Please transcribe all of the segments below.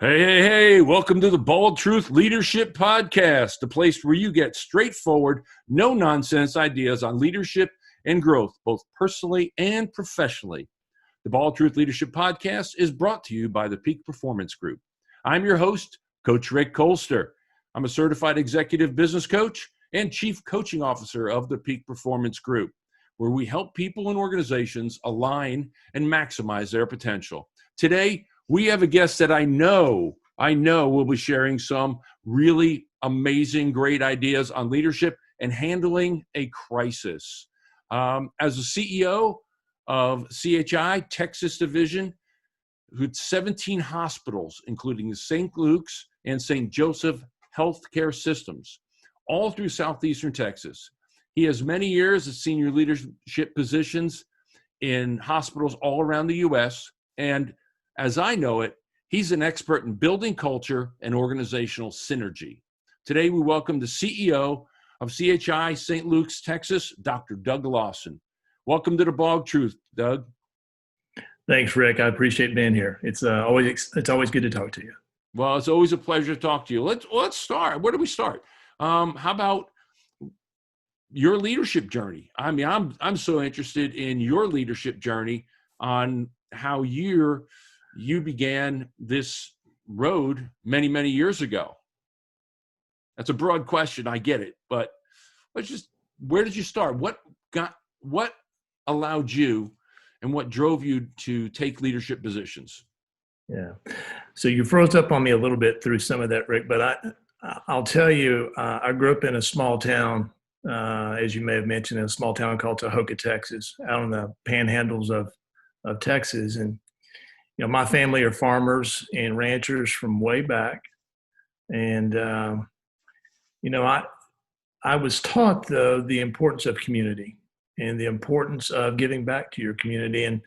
Hey, welcome to the Bald Truth Leadership Podcast, the place where you get straightforward, no nonsense ideas on leadership and growth, both personally and professionally. The Bald Truth Leadership Podcast is brought to you by the Peak Performance Group. I'm your host, Coach Rick Colster. I'm a certified executive business coach and chief coaching officer of the Peak Performance Group, where we help people and organizations align and maximize their potential. Today, we have a guest that I know will be sharing some really amazing, great ideas on leadership and handling a crisis. As the CEO of CHI, Texas Division, with 17 hospitals, including the St. Luke's and St. Joseph healthcare systems, all through southeastern Texas. He has many years of senior leadership positions in hospitals all around the U.S., and as I know it, he's an expert in building culture and organizational synergy. Today, we welcome the CEO of CHI St. Luke's, Texas, Dr. Doug Lawson. Welcome to the Bald Truth, Doug. Thanks, Rick. I appreciate being here. It's always good to talk to you. Well, it's always a pleasure to talk to you. Let's start. Where do we start? How about your leadership journey? I mean, I'm so interested in your leadership journey on how you began this road many, many years ago. That's a broad question. I get it, but where did you start? What allowed you and what drove you to take leadership positions? Yeah. So you froze up on me a little bit through some of that, Rick, but I'll tell you, I grew up in a small town, as you may have mentioned, in a small town called Tahoka, Texas, out on the panhandles of Texas. And you know, my family are farmers and ranchers from way back. And, you know, I was taught, though, the importance of community and the importance of giving back to your community. And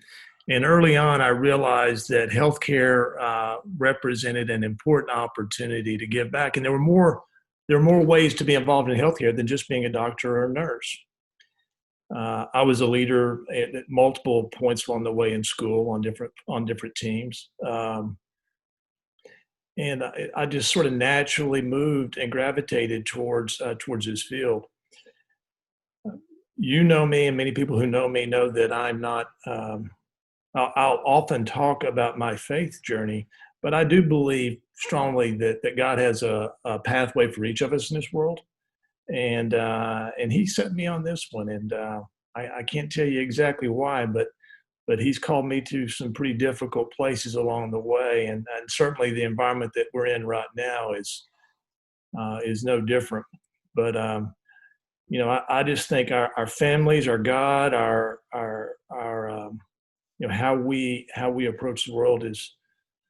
early on, I realized that healthcare represented an important opportunity to give back. And there were more ways to be involved in healthcare than just being a doctor or a nurse. I was a leader at multiple points along the way in school on different teams, and I just sort of naturally moved and gravitated towards this field. You know me, and many people who know me know that I'm not. I'll often talk about my faith journey, but I do believe strongly that God has a pathway for each of us in this world. And he set me on this one, and I can't tell you exactly why, but he's called me to some pretty difficult places along the way, and certainly the environment that we're in right now is no different. But you know, I just think our families, our God, our you know, how we approach the world is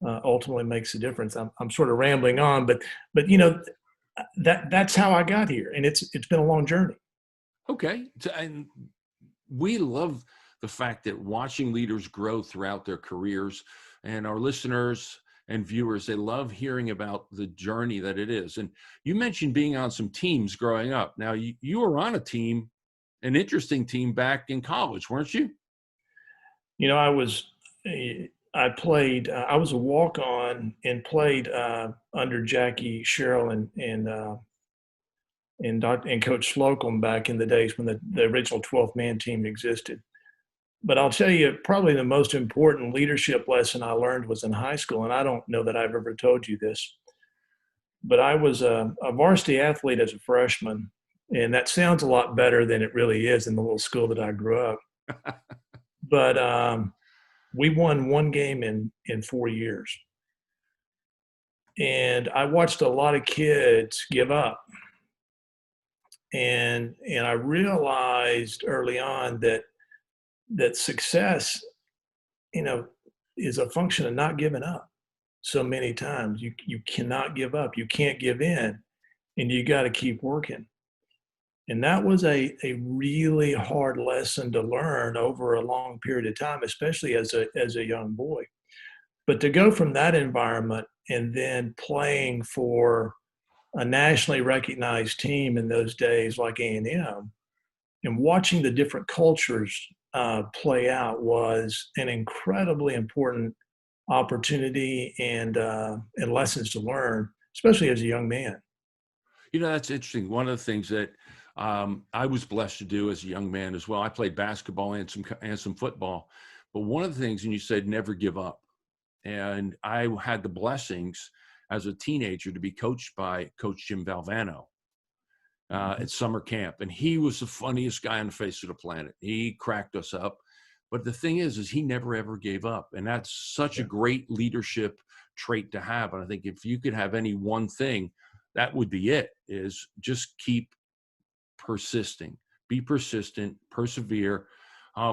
ultimately makes a difference. I'm sort of rambling on, but you know. That's how I got here, and it's been a long journey. Okay, and we love the fact that watching leaders grow throughout their careers, and our listeners and viewers, they love hearing about the journey that it is. And you mentioned being on some teams growing up. Now, you were on a team, an interesting team back in college, weren't you? You know, I was a walk-on and played under Jackie Sherrill and Coach Slocum back in the days when the original 12-man team existed. But I'll tell you, probably the most important leadership lesson I learned was in high school, and I don't know that I've ever told you this, but I was a varsity athlete as a freshman, and that sounds a lot better than it really is in the little school that I grew up. But we won one game in 4 years. And I watched a lot of kids give up. And I realized early on that success, you know, is a function of not giving up. So many times you cannot give up. You can't give in, and you got to keep working. And that was a really hard lesson to learn over a long period of time, especially as a young boy. But to go from that environment and then playing for a nationally recognized team in those days like A&M, and watching the different cultures play out was an incredibly important opportunity and lessons to learn, especially as a young man. That's interesting. One of the things that I was blessed to do as a young man as well. I played basketball and some football, but one of the things, and you said never give up. And I had the blessings as a teenager to be coached by Coach Jim Valvano at summer camp, and he was the funniest guy on the face of the planet. He cracked us up, but the thing is he never ever gave up, and that's such a great leadership trait to have. And I think if you could have any one thing, that would be it: is just keep persisting, be persistent, persevere.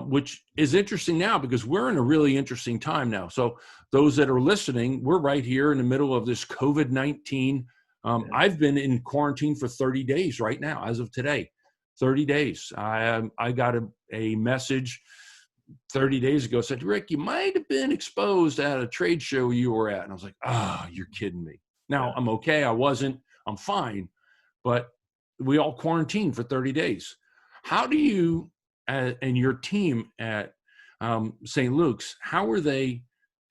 Which is interesting now because we're in a really interesting time now. So those that are listening, we're right here in the middle of this COVID-19. I've been in quarantine for 30 days right now, as of today, 30 days. I got a message 30 days ago, said, Rick, you might have been exposed at a trade show you were at. And I was like, you're kidding me. Now I'm okay. I wasn't, I'm fine. But we all quarantined for 30 days. How do you, and your team at St. Luke's, how are they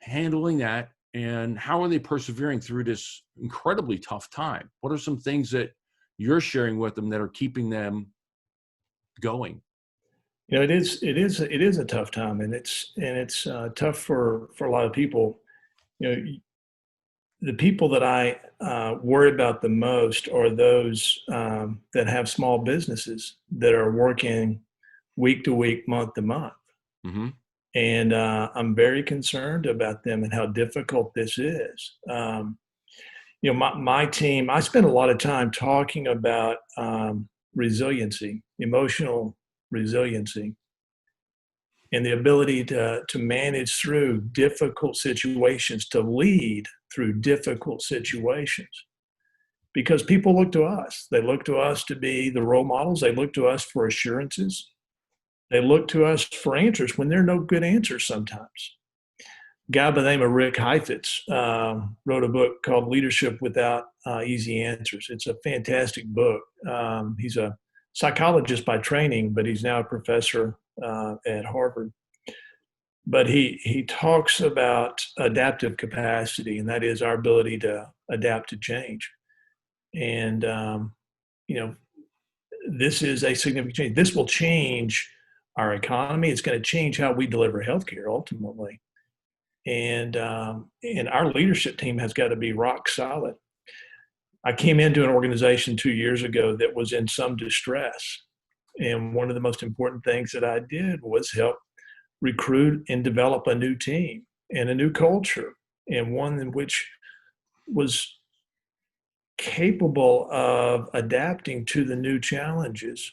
handling that, and how are they persevering through this incredibly tough time? What are some things that you're sharing with them that are keeping them going? It is a tough time, and it's tough for a lot of people. The people that I worry about the most are those that have small businesses that are working week to week, month to month. Mm-hmm. And I'm very concerned about them and how difficult this is. My team, I spend a lot of time talking about resiliency, emotional resiliency, and the ability to manage through difficult situations, to lead through difficult situations. Because people look to us. They look to us to be the role models. They look to us for assurances. They look to us for answers when there are no good answers sometimes. A guy by the name of Rick Heifetz wrote a book called Leadership Without Easy Answers. It's a fantastic book. He's a psychologist by training, but he's now a professor at Harvard. But he talks about adaptive capacity, and that is our ability to adapt to change. And, this is a significant change. This will change our economy. It's going to change how we deliver healthcare ultimately. And our leadership team has got to be rock solid. I came into an organization 2 years ago that was in some distress. And one of the most important things that I did was help recruit and develop a new team and a new culture, and one in which was capable of adapting to the new challenges.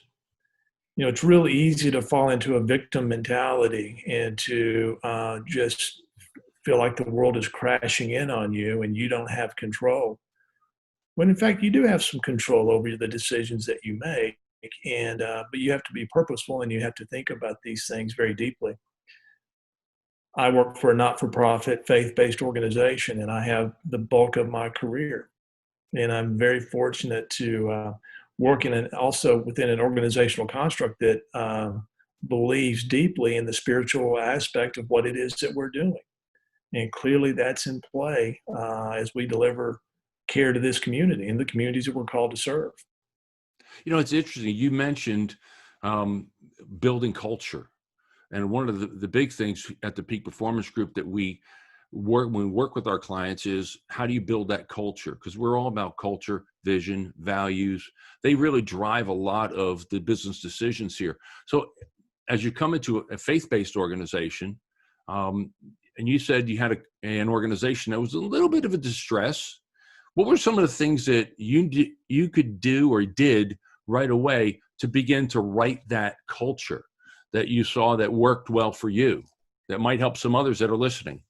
It's really easy to fall into a victim mentality and to just feel like the world is crashing in on you and you don't have control. When in fact, you do have some control over the decisions that you make, but you have to be purposeful and you have to think about these things very deeply. I work for a not-for-profit, faith-based organization, and I have the bulk of my career. And I'm very fortunate to work also within an organizational construct that believes deeply in the spiritual aspect of what it is that we're doing. And clearly that's in play as we deliver care to this community and the communities that we're called to serve. It's interesting. You mentioned building culture. And one of the big things at the Peak Performance Group that we work with our clients is, how do you build that culture? Because we're all about culture, vision, values. They really drive a lot of the business decisions here. So as you come into a faith-based organization, and you said you had an organization that was a little bit of a distress, what were some of the things that you could do or did right away to begin to write that culture that you saw that worked well for you, that might help some others that are listening?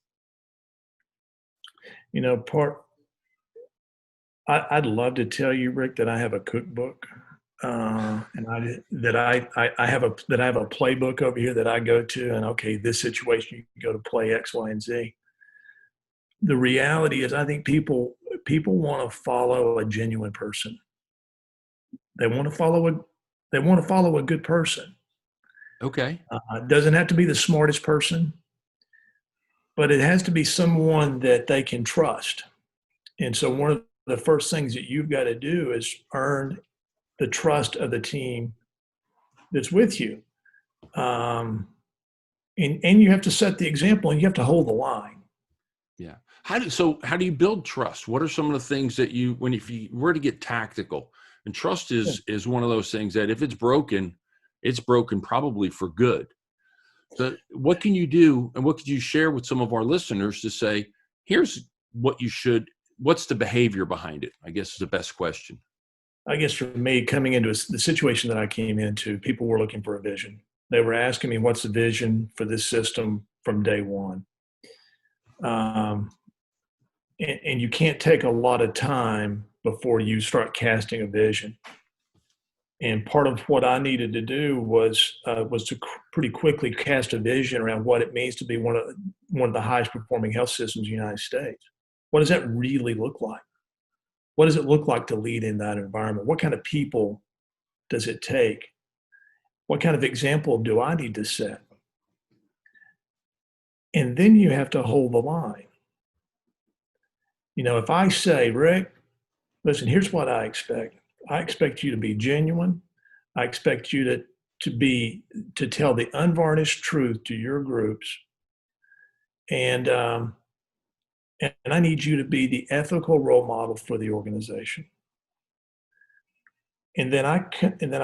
I'd love to tell you, Rick, that I have a cookbook, and I have a playbook over here that I go to, and okay, this situation you can go to play X, Y, and Z. The reality is, I think people want to follow a genuine person. They want to follow a good person. Okay. It doesn't have to be the smartest person. but it has to be someone that they can trust. And so one of the first things that you've got to do is earn the trust of the team that's with you. And you have to set the example, and you have to hold the line. Yeah. How do you build trust? What are some of the things that if you were to get tactical, and trust is one of those things that if it's broken probably for good. So what can you do, and what could you share with some of our listeners to say, here's what's the behavior behind it? I guess is the best question. I guess for me, coming into the situation that I came into, people were looking for a vision. They were asking me, what's the vision for this system from day one? And you can't take a lot of time before you start casting a vision. And part of what I needed to do was to pretty quickly cast a vision around what it means to be one of the highest performing health systems in the United States. What does that really look like? What does it look like to lead in that environment? What kind of people does it take? What kind of example do I need to set? And then you have to hold the line. If I say, Rick, listen, here's what I expect. I expect you to be genuine. I expect you to tell the unvarnished truth to your groups. And I need you to be the ethical role model for the organization. And then I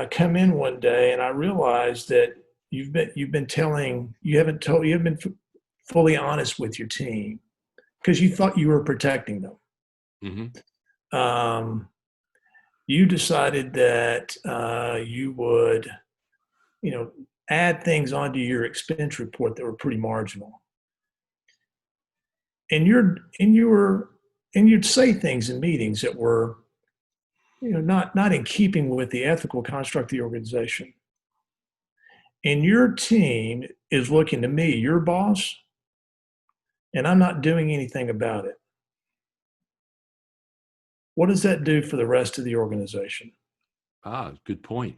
come in one day and I realize that you haven't been fully honest with your team because you thought you were protecting them. Mm-hmm. You decided that you would, add things onto your expense report that were pretty marginal. And you'd say things in meetings that were, not in keeping with the ethical construct of the organization. And your team is looking to me, your boss, and I'm not doing anything about it. What does that do for the rest of the organization? Good point.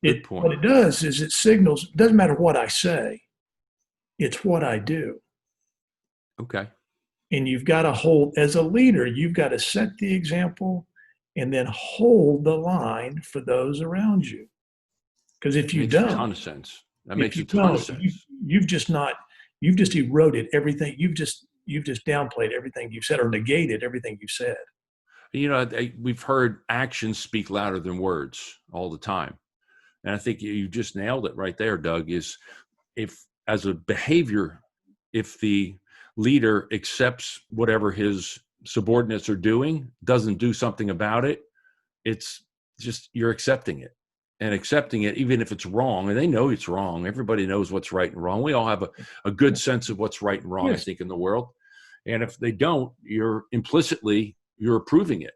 What it does is it signals, it doesn't matter what I say, it's what I do. Okay. And you've got to as a leader, you've got to set the example and then hold the line for those around you. Because if you don't, makes a ton of sense. That makes a ton of sense. You've just eroded everything. You've just downplayed everything you've said or negated everything you've said. We've heard actions speak louder than words all the time. And I think you just nailed it right there, Doug, is if the leader accepts whatever his subordinates are doing, doesn't do something about it, it's just you're accepting it. And accepting it, even if it's wrong, and they know it's wrong. Everybody knows what's right and wrong. We all have a good sense of what's right and wrong, yes. I think, in the world. And if they don't, you're approving it.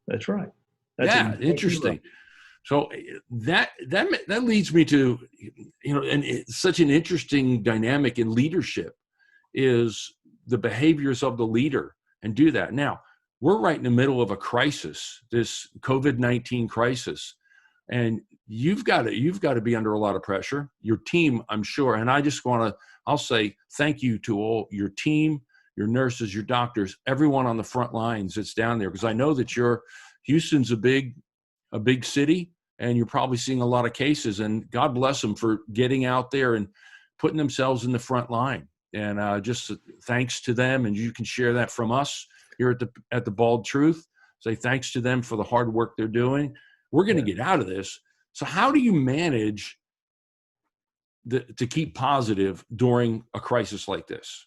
That's right. That's interesting. Right. So that leads me to, and it's such an interesting dynamic in leadership is the behaviors of the leader and do that. Now, we're right in the middle of a crisis, this COVID-19 crisis, and you've got to be under a lot of pressure. Your team, I'm sure, and I'll say thank you to all your team, your nurses, your doctors, everyone on the front lines that's down there, because I know that Houston's a big city, and you're probably seeing a lot of cases, and God bless them for getting out there and putting themselves in the front line. And just thanks to them, and you can share that from us here at the Bald Truth. Say thanks to them for the hard work they're doing. We're going to get out of this. So how do you manage to keep positive during a crisis like this?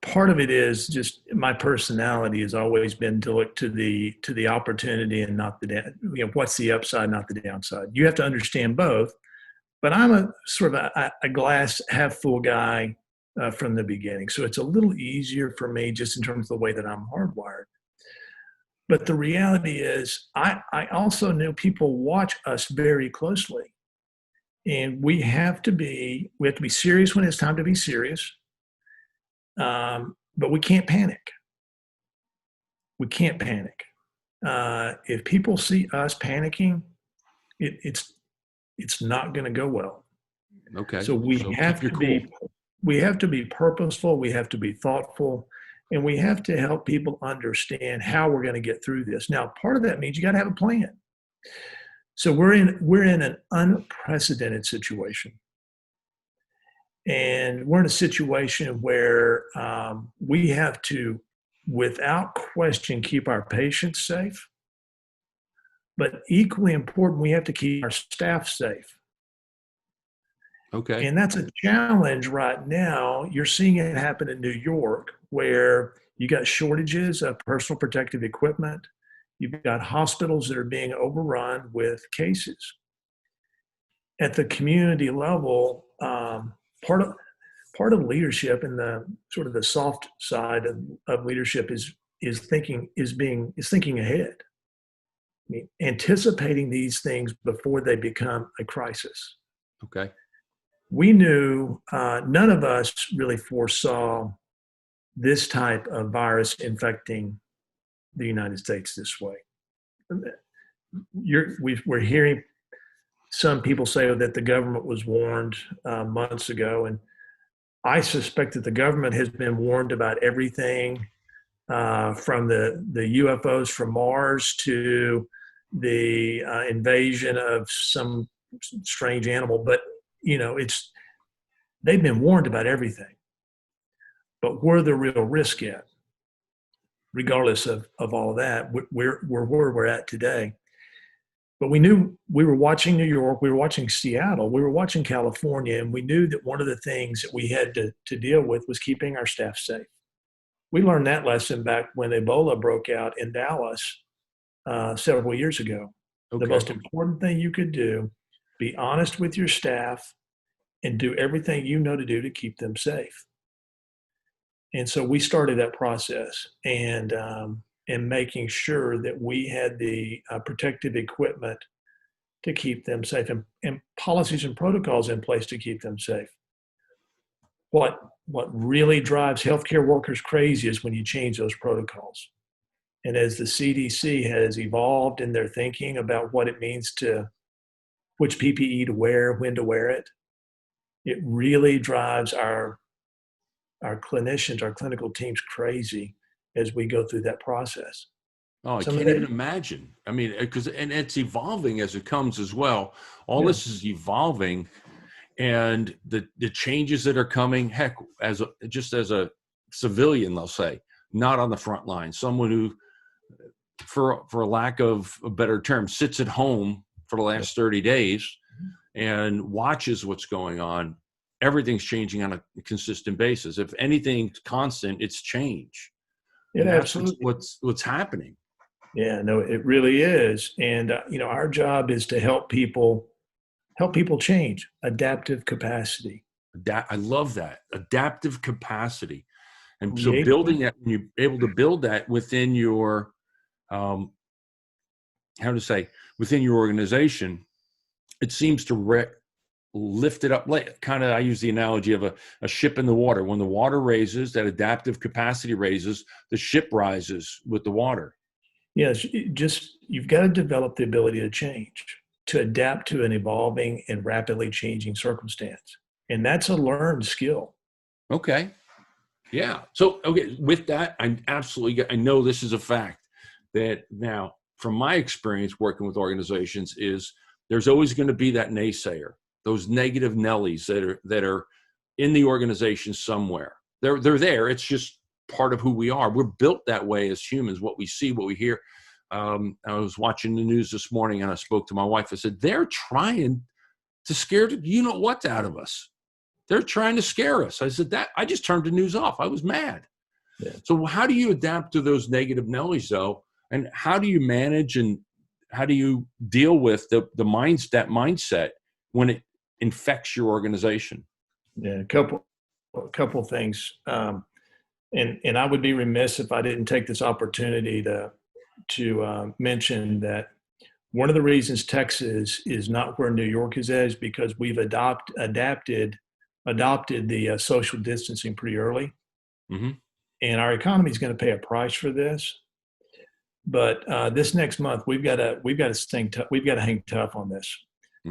Part of it is just my personality has always been to look to the opportunity and not what's the upside, not the downside. You have to understand both, but I'm a sort of a glass half full guy from the beginning. So it's a little easier for me just in terms of the way that I'm hardwired. But the reality is I also know people watch us very closely, and we have to be serious when it's time to be serious. But we can't panic. We can't panic. If people see us panicking, it's not going to go well. Okay. So So keep your cool. we have to be purposeful, we have to be thoughtful, and we have to help people understand how we're going to get through this. Now, part of that means you got to have a plan. So we're in an unprecedented situation. And we're in a situation where we have to, without question, keep our patients safe. But equally important, we have to keep our staff safe. Okay. And that's a challenge right now. You're seeing it happen in New York, where you got shortages of personal protective equipment. You've got hospitals that are being overrun with cases. At the community level, part of leadership and the sort of the soft side of leadership is thinking ahead. I mean, anticipating these things before they become a crisis. Okay. We knew none of us really foresaw this type of virus infecting the United States this way. We're hearing some people say that the government was warned months ago, and I suspect that the government has been warned about everything from the UFOs from Mars to the invasion of some strange animal. But they've been warned about everything. But where the real risk at, regardless of all of that, we're where we're at today. But we knew we were watching New York, we were watching Seattle, we were watching California, and we knew that one of the things that we had to deal with was keeping our staff safe. We learned that lesson back when Ebola broke out in Dallas several years ago. Okay. The most important thing you could do, be honest with your staff and do everything you know to do to keep them safe. And so we started that process and making sure that we had the protective equipment to keep them safe and policies and protocols in place to keep them safe. What really drives healthcare workers crazy is when you change those protocols. And as the CDC has evolved in their thinking about what it means to which PPE to wear, when to wear it, it really drives our clinicians, our clinical teams crazy as we go through that process. Oh, I can't even imagine. I mean, and it's evolving as it comes as well. All this is evolving, and the changes that are coming. Heck, just as a civilian, they'll say, not on the front line, someone who, for lack of a better term, sits at home for the last 30 days and watches what's going on. Everything's changing on a consistent basis. If anything's constant, it's change. Absolutely. What's happening. Yeah, no, it really is. And our job is to help people change. Adaptive capacity. I love that. Adaptive capacity. And so building that, when you're able to build that within your within your organization, it seems to lift it up. Kind of, I use the analogy of a ship in the water. When the water raises, that adaptive capacity raises, the ship rises with the water. Yes, you've got to develop the ability to change, to adapt to an evolving and rapidly changing circumstance. And that's a learned skill. Okay. Yeah. So, with that, I know this is a fact that now, from my experience working with organizations, is there's always going to be that naysayer, those negative Nellies that are in the organization somewhere. They're there. It's just part of who we are. We're built that way as humans, what we see, what we hear. I was watching the news this morning and I spoke to my wife. I said, they're trying to scare what out of us. They're trying to scare us. I said, I just turned the news off. I was mad. Yeah. So how do you adapt to those negative Nellies though? And how do you manage and how do you deal with that mindset when it infects your organization? Yeah, a couple things. And I would be remiss if I didn't take this opportunity to mention that one of the reasons Texas is not where New York is because we've adopted the social distancing pretty early. Mm-hmm. And our economy is going to pay a price for this. But this next month, we've got to hang tough on this.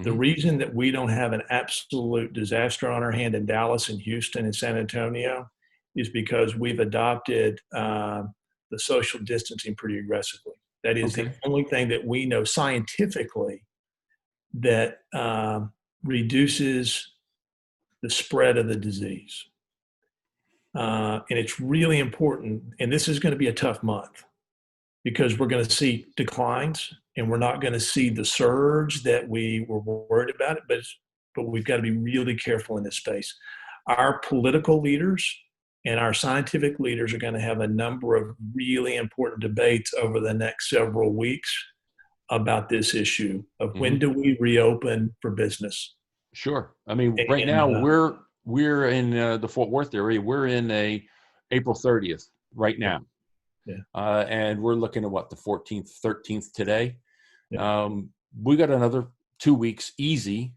The reason that we don't have an absolute disaster on our hand in Dallas and Houston and San Antonio is because we've adopted the social distancing pretty aggressively. That is the only thing that we know scientifically that reduces the spread of the disease. And it's really important. And this is going to be a tough month because we're going to see declines and we're not going to see the surge that we were worried about it. But we've got to be really careful in this space. Our political leaders and our scientific leaders are going to have a number of really important debates over the next several weeks about this issue of when do we reopen for business. Sure. I mean, right now we're in the Fort Worth area. We're in April 30th right now. Yeah. And we're looking at what, the 14th, 13th today. Yeah. We got another 2 weeks easy.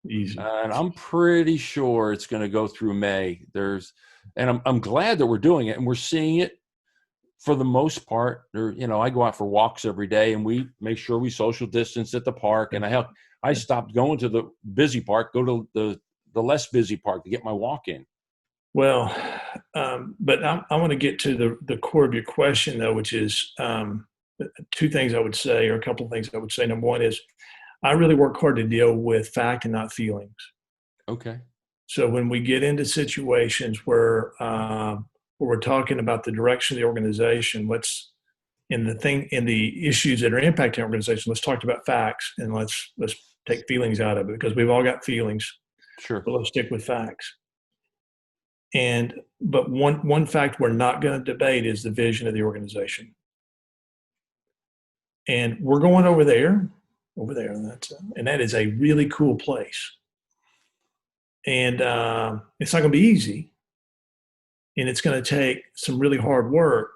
And I'm pretty sure it's going to go through May. And I'm glad that we're doing it and we're seeing it for the most part. I go out for walks every day and we make sure we social distance at the park. And I stopped going to the busy park, go to the less busy park to get my walk in. Well, but I want to get to the core of your question though, which is two things I would say, or a couple of things I would say. Number one is I really work hard to deal with fact and not feelings. Okay. So when we get into situations where we're talking about the direction of the organization, in the issues that are impacting the organization, let's talk about facts and let's take feelings out of it because we've all got feelings. Sure. But let's stick with facts. But one fact we're not going to debate is the vision of the organization. And we're going over there, and that is a really cool place. And it's not going to be easy, and it's going to take some really hard work,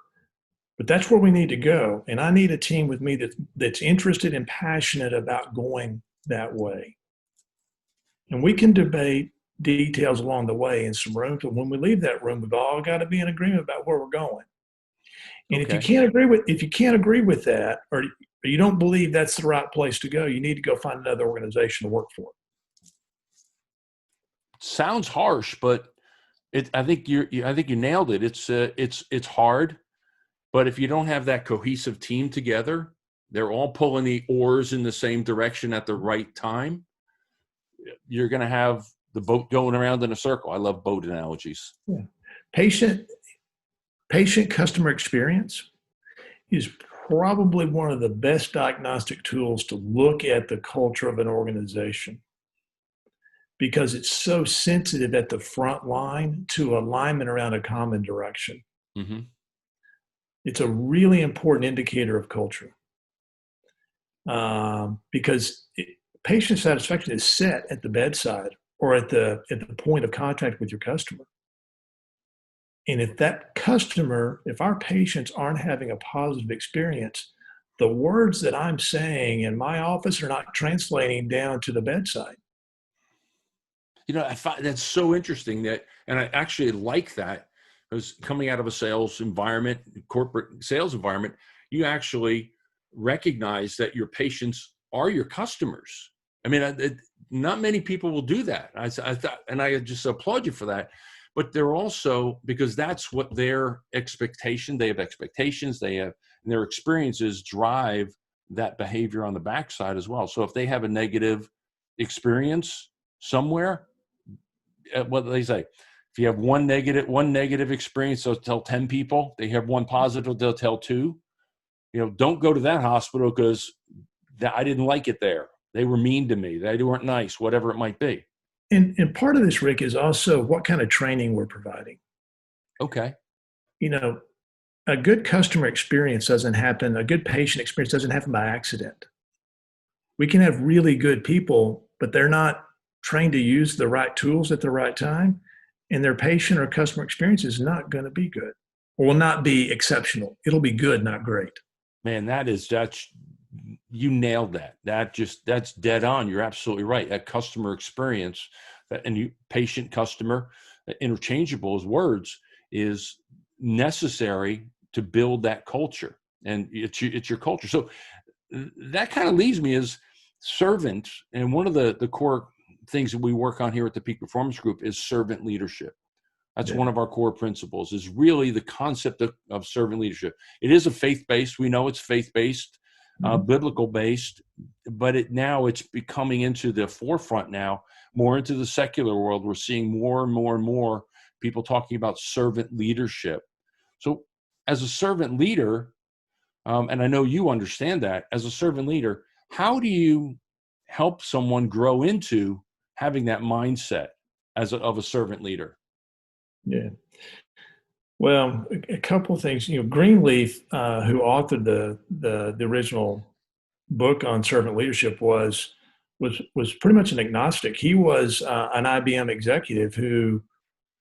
but that's where we need to go. And I need a team with me that's interested and passionate about going that way. And we can debate details along the way in some rooms, but when we leave that room, we've all got to be in agreement about where we're going. And if you can't agree with that, or you don't believe that's the right place to go, you need to go find another organization to work for. Sounds harsh, but I think you nailed it. It's hard, but if you don't have that cohesive team together, they're all pulling the oars in the same direction at the right time, you're going to have the boat going around in a circle. I love boat analogies. Yeah. Patient customer experience is probably one of the best diagnostic tools to look at the culture of an organization because it's so sensitive at the front line to alignment around a common direction. Mm-hmm. It's a really important indicator of culture because patient satisfaction is set at the bedside or at the point of contact with your customer. And if our patients aren't having a positive experience, the words that I'm saying in my office are not translating down to the bedside. I find that's so interesting and I actually like that, because coming out of a sales environment, corporate sales environment, you actually recognize that your patients are your customers. I mean, not many people will do that. I thought, and I just applaud you for that. But they're also, because that's what their expectation, they have expectations, and their experiences drive that behavior on the backside as well. So if they have a negative experience somewhere, what do they say? If you have one negative experience, they'll tell 10 people. They have one positive, they'll tell 2. Don't go to that hospital because I didn't like it there. They were mean to me. They weren't nice, whatever it might be. And part of this, Rick, is also what kind of training we're providing. Okay. A good customer experience doesn't happen. A good patient experience doesn't happen by accident. We can have really good people, but they're not trained to use the right tools at the right time. And their patient or customer experience is not going to be good or will not be exceptional. It'll be good, not great. Man, you nailed that. That's dead on. You're absolutely right. That customer experience and patient customer, interchangeable as words, is necessary to build that culture. And it's your culture. So that kind of leaves me as servant, and one of the core things that we work on here at the Peak Performance Group is servant leadership. That's one of our core principles, is really the concept of servant leadership. It is a faith-based. We know it's faith-based, biblical-based, but it's becoming into the forefront now, more into the secular world. We're seeing more and more and more people talking about servant leadership. So as a servant leader, and I know you understand that, as a servant leader, how do you help someone grow into having that mindset of a servant leader? Yeah. Well, a couple of things. Greenleaf, who authored the original book on servant leadership, was pretty much an agnostic. He was an IBM executive who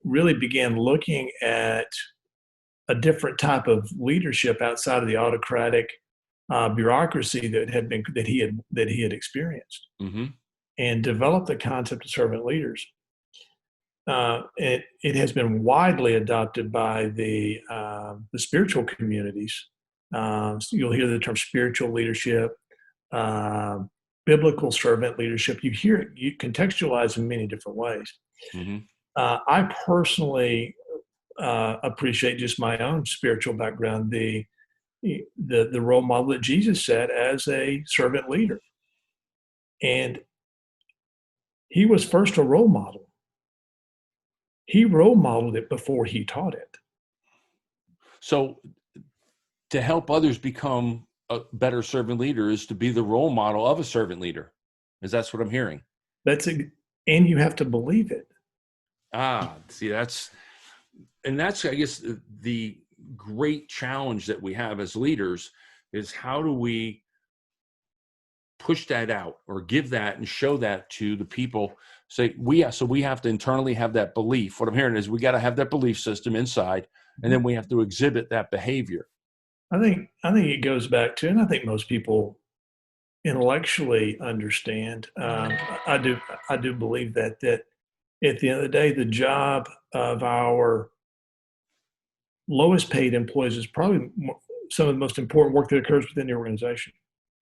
really began looking at a different type of leadership outside of the autocratic bureaucracy that he had experienced, and developed the concept of servant leaders. It has been widely adopted by the spiritual communities. So you'll hear the term spiritual leadership, biblical servant leadership. You hear it, you contextualize in many different ways. I personally appreciate, just my own spiritual background, the role model that Jesus set as a servant leader, and he was first a role model. He role modeled it before he taught it. So to help others become a better servant leader is to be the role model of a servant leader. That's what I'm hearing. And you have to believe it. See, that's, I guess, the great challenge that we have as leaders is how do we push that out or give that and show that to the people? So we have to internally have that belief. What I'm hearing is we got to have that belief system inside, and then we have to exhibit that behavior. I think it goes back to, and I think most people intellectually understand. I do believe that at the end of the day, the job of our lowest paid employees is probably some of the most important work that occurs within the organization.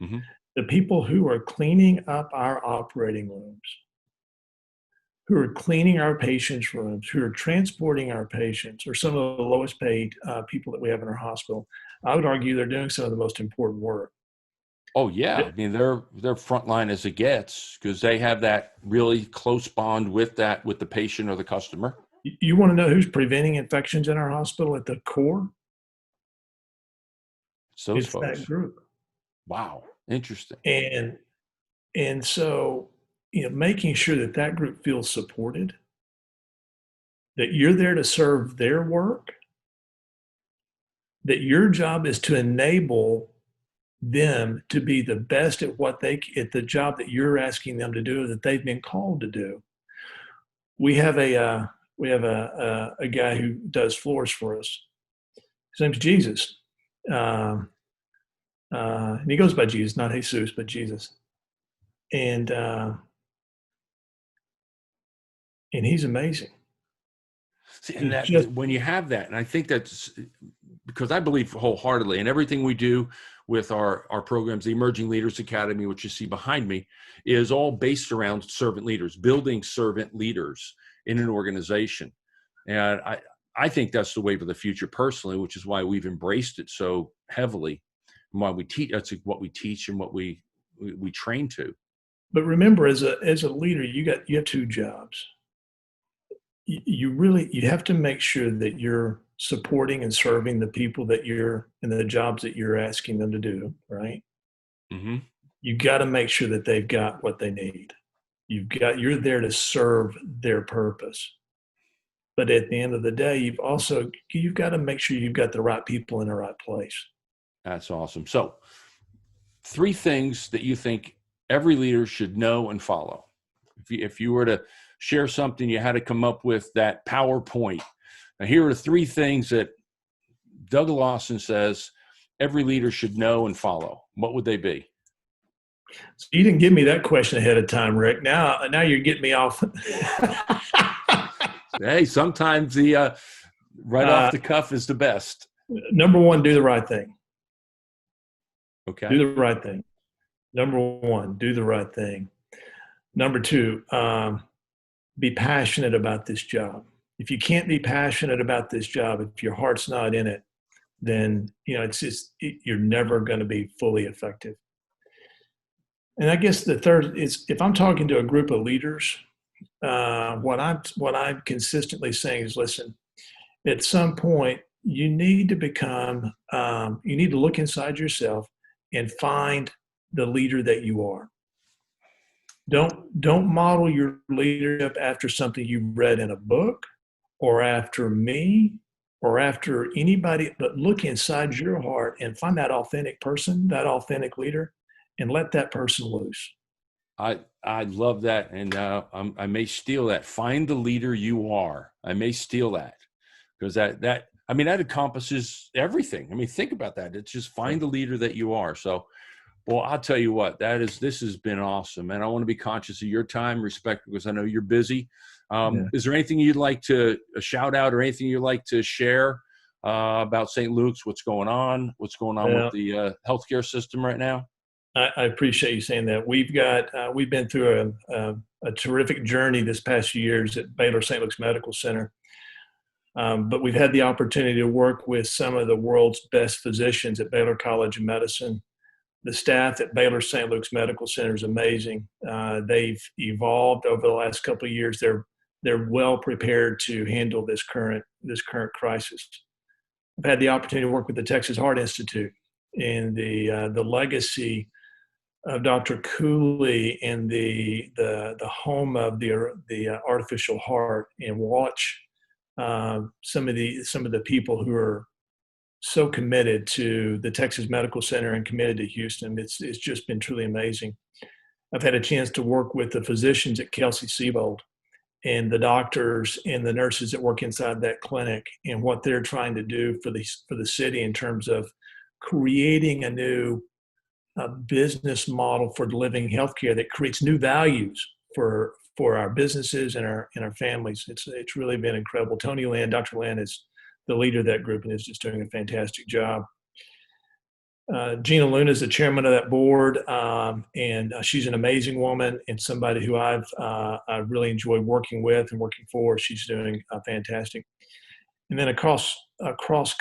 The people who are cleaning up our operating rooms, who are cleaning our patients' rooms, who are transporting our patients, are some of the lowest paid people that we have in our hospital. I would argue they're doing some of the most important work. Oh yeah, I mean they're frontline as it gets, because they have that really close bond with the patient or the customer. You want to know who's preventing infections in our hospital at the core? It's folks. That group. Wow, interesting. And so, making sure that group feels supported, that you're there to serve their work, that your job is to enable them to be the best at the job that you're asking them to do, that they've been called to do. We have a guy who does floors for us. His name's Jesus. And he goes by Jesus, not Jesus, but Jesus. And he's amazing. See, and when you have that, and I think that's because I believe wholeheartedly in everything we do with our programs, the Emerging Leaders Academy, which you see behind me, is all based around servant leaders, building servant leaders in an organization. And I think that's the wave of the future personally, which is why we've embraced it so heavily, and why we teach. That's what we teach and what we train to. But remember, as a leader, you have two jobs. You have to make sure that you're supporting and serving the people that you're in the jobs that you're asking them to do, right? You got to make sure that they've got what they need. You're there to serve their purpose. But at the end of the day, you've got to make sure you've got the right people in the right place. That's awesome. So 3 things that you think every leader should know and follow. If you were to share something, you had to come up with that PowerPoint. Now, here are 3 things that Doug Lawson says every leader should know and follow. What would they be? So you didn't give me that question ahead of time, Rick. Now you're getting me off. Hey, sometimes the right off the cuff is the best. Number 1, do the right thing. Okay. Do the right thing. Number one, do the right thing. Number two, be passionate about this job. If you can't be passionate about this job, if your heart's not in it, then you're never going to be fully effective. And I guess the third is, if I'm talking to a group of leaders, what I'm consistently saying is, listen, at some point you need to you need to look inside yourself and find the leader that you are. Don't model your leadership after something you read in a book or after me or after anybody, but look inside your heart and find that authentic person, that authentic leader, and let that person loose. I love that, and I may steal that. Find the leader you are. I may steal that, because that encompasses everything. I mean, think about that. It's just find the leader that you are. So, well, I'll tell you what, this has been awesome, and I want to be conscious of your time, respect, because I know you're busy. Is there anything you'd like to shout out, or anything you'd like to share about St. Luke's? What's going on with the healthcare system right now? I appreciate you saying that. We've been through a terrific journey this past few years at Baylor St. Luke's Medical Center. But we've had the opportunity to work with some of the world's best physicians at Baylor College of Medicine. The staff at Baylor St. Luke's Medical Center is amazing. They've evolved over the last couple of years. They're well prepared to handle this current crisis. I've had the opportunity to work with the Texas Heart Institute and the legacy of Dr. Cooley and the home of the artificial heart, and watch some of the people who are so committed to the Texas Medical Center and committed to Houston. It's just been truly amazing. I've had a chance to work with the physicians at Kelsey-Seybold and the doctors and the nurses that work inside that clinic, and what they're trying to do for the city in terms of creating a new business model for delivering healthcare that creates new values for our businesses and our families. It's really been incredible. Dr. Land is the leader of that group and is just doing a fantastic job. Gina Luna is the chairman of that board, and she's an amazing woman and somebody who I really enjoy working with and working for. She's doing fantastic. And then across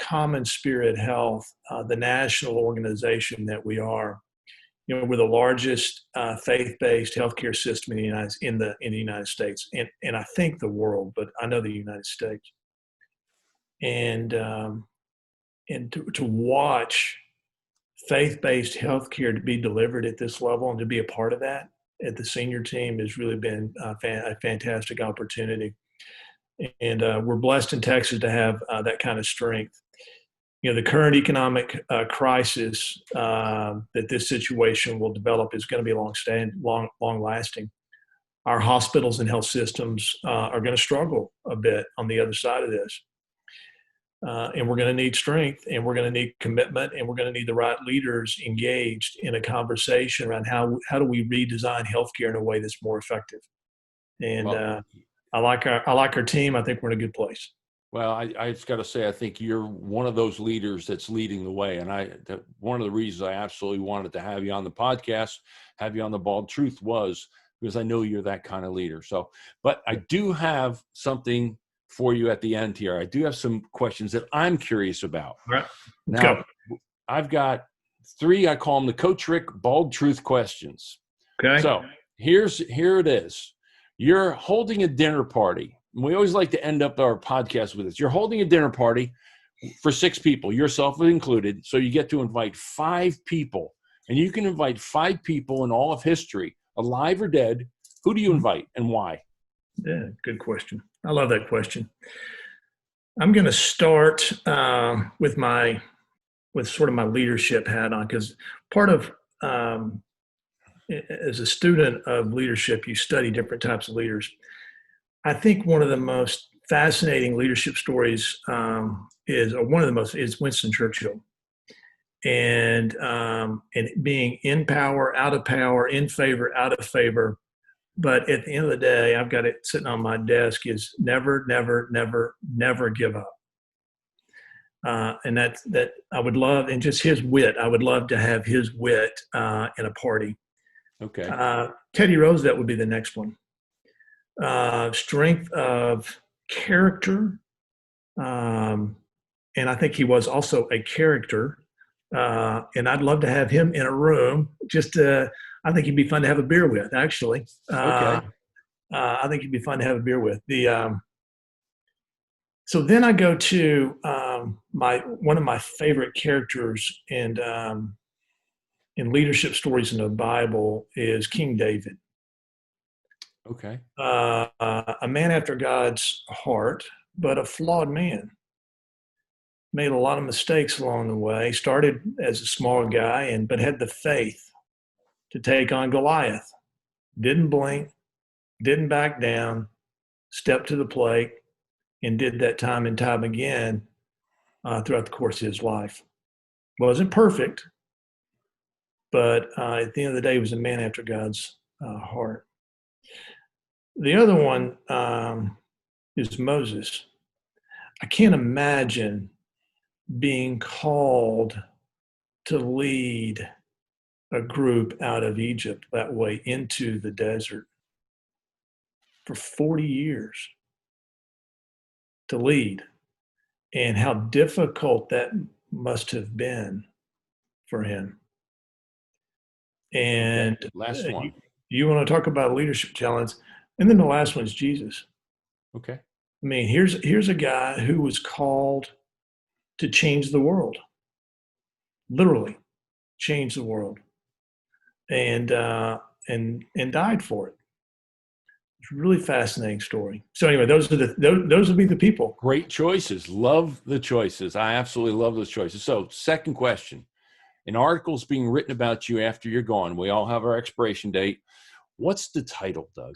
Common Spirit Health, the national organization that we are, we're the largest faith-based healthcare system in the United States, and I think the world, but I know the United States. And to watch faith-based healthcare to be delivered at this level and to be a part of that at the senior team has really been a fantastic opportunity. And we're blessed in Texas to have that kind of strength. The current economic crisis that this situation will develop is going to be long lasting. Our hospitals and health systems are going to struggle a bit on the other side of this. And we're going to need strength, and we're going to need commitment, and we're going to need the right leaders engaged in a conversation around how do we redesign healthcare in a way that's more effective. And I like our team. I think we're in a good place. Well, I just got to say, I think you're one of those leaders that's leading the way. And one of the reasons I absolutely wanted to have you on the podcast, have you on the Bald Truth, was because I know you're that kind of leader. So, but I do have something for you at the end here. I do have some questions that I'm curious about. All right. Let's go. I've got 3, I call them the Coach Rick Bald Truth questions. Okay. So here it is. You're holding a dinner party. We always like to end up our podcast with this. You're holding a dinner party for 6 people, yourself included. So you get to invite 5 people, and you can invite 5 people in all of history, alive or dead. Who do you invite and why? Yeah, good question. I love that question. I'm going to start with sort of my leadership hat on, because part of as a student of leadership, you study different types of leaders. I think one of the most fascinating leadership stories is Winston Churchill, and being in power, out of power, in favor, out of favor. But at the end of the day, I've got it sitting on my desk is never, never, never, never give up. And that I would love, and just his wit, I would love to have his wit in a party. Okay. Teddy Roosevelt would be the next one. Strength of character. And I think he was also a character. And I'd love to have him in a room. I think he'd be fun to have a beer with, actually. Okay. I think he'd be fun to have a beer with. So then I go to one of my favorite characters in leadership stories in the Bible is King David. Okay. A man after God's heart, but a flawed man. Made a lot of mistakes along the way. Started as a small guy, but had the faith to take on Goliath. Didn't blink, didn't back down, stepped to the plate, and did that time and time again throughout the course of his life. Wasn't perfect, but at the end of the day, he was a man after God's heart. The other one is Moses. I can't imagine being called to lead a group out of Egypt that way into the desert for 40 years to lead, and how difficult that must have been for him. And last one. You want to talk about a leadership challenge, and then the last one is Jesus. Okay. I mean, here's a guy who was called to change the world, literally change the world, and died for it. It's a really fascinating story. So anyway, those would be the people. Great choices. Love the choices. I absolutely love those choices. So, second question. An article's being written about you after you're gone. We all have our expiration date. What's the title, Doug?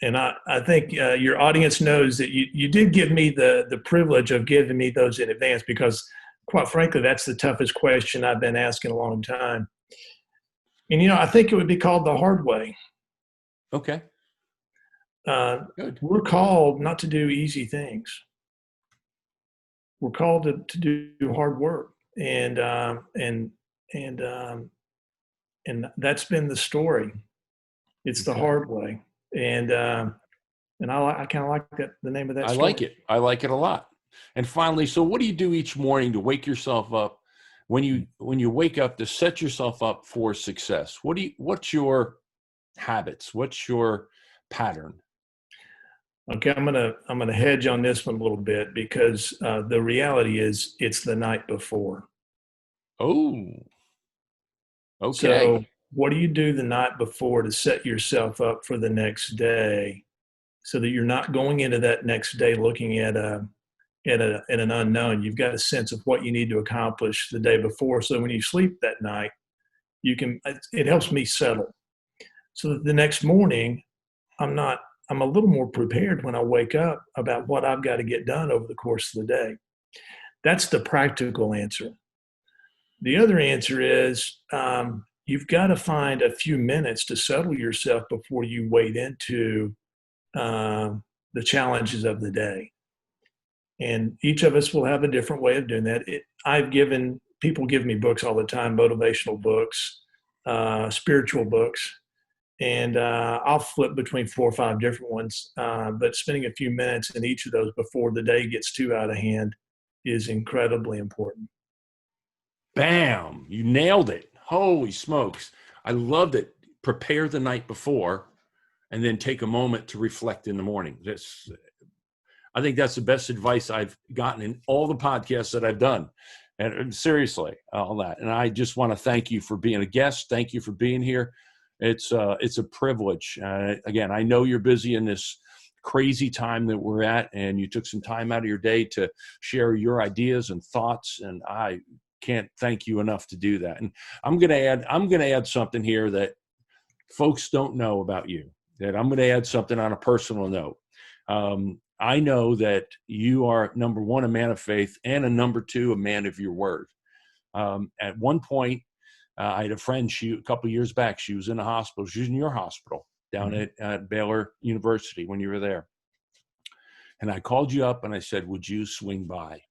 And I think your audience knows that you did give me the privilege of giving me those in advance, because quite frankly, that's the toughest question I've been asking a long time. And, I think it would be called The Hard Way. Okay. Good. We're called not to do easy things. We're called to do hard work. And that's been the story. It's the hard way. And I kind of like the name of that story. I like it. I like it a lot. And finally, so what do you do each morning to wake yourself up? When you wake up to set yourself up for success, what's your habits? What's your pattern? Okay, I'm gonna hedge on this one a little bit, because the reality is it's the night before. Oh, okay. So what do you do the night before to set yourself up for the next day, so that you're not going into that next day looking at an unknown? You've got a sense of what you need to accomplish the day before, so when you sleep that night, it helps me settle, so that the next morning I'm a little more prepared when I wake up about what I've got to get done over the course of the day. That's the practical answer. The other answer is you've got to find a few minutes to settle yourself before you wade into the challenges of the day. And each of us will have a different way of doing that. People give me books all the time, motivational books, spiritual books, and I'll flip between 4 or 5 different ones. But spending a few minutes in each of those before the day gets too out of hand is incredibly important. Bam! You nailed it. Holy smokes. I loved it. Prepare the night before and then take a moment to reflect in the morning. I think that's the best advice I've gotten in all the podcasts that I've done. And seriously, all that. And I just want to thank you for being a guest. Thank you for being here. It's a privilege. Again, I know you're busy in this crazy time that we're at, and you took some time out of your day to share your ideas and thoughts, and I can't thank you enough to do that. And I'm going to add something here that folks don't know about you, that I'm going to add something on a personal note. I know that you are, number one, a man of faith, and number two, a man of your word. At one point, I had a friend, a couple of years back, she was in a hospital. She was in your hospital down at Baylor University when you were there. And I called you up and I said, would you swing by?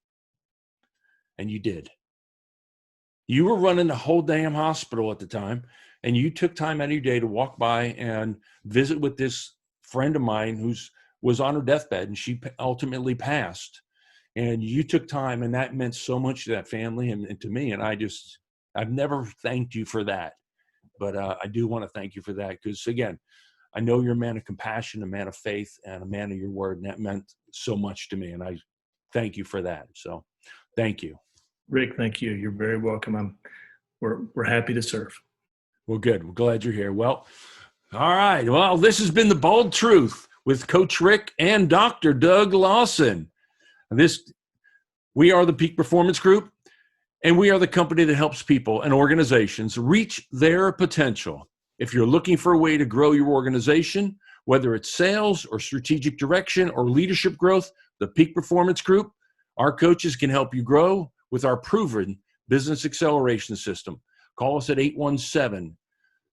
And you did. You were running the whole damn hospital at the time, and you took time out of your day to walk by and visit with this friend of mine was on her deathbed, and she ultimately passed. And you took time, and that meant so much to that family and to me. And I've never thanked you for that, but I do want to thank you for that, because again, I know you're a man of compassion, a man of faith, and a man of your word, and that meant so much to me. And I thank you for that. So thank you. Rick, thank you. You're very welcome. We're happy to serve. Well, good. We're glad you're here. Well, all right. Well, this has been The Bold Truth with Coach Rick and Dr. Doug Lawson. We are the Peak Performance Group, and we are the company that helps people and organizations reach their potential. If you're looking for a way to grow your organization, whether it's sales or strategic direction or leadership growth, the Peak Performance Group, our coaches can help you grow with our proven business acceleration system. Call us at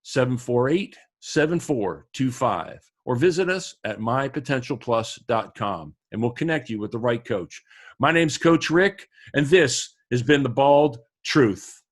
817-748-7425 or visit us at mypotentialplus.com, and we'll connect you with the right coach. My name's Coach Rick, and this has been The Bald Truth.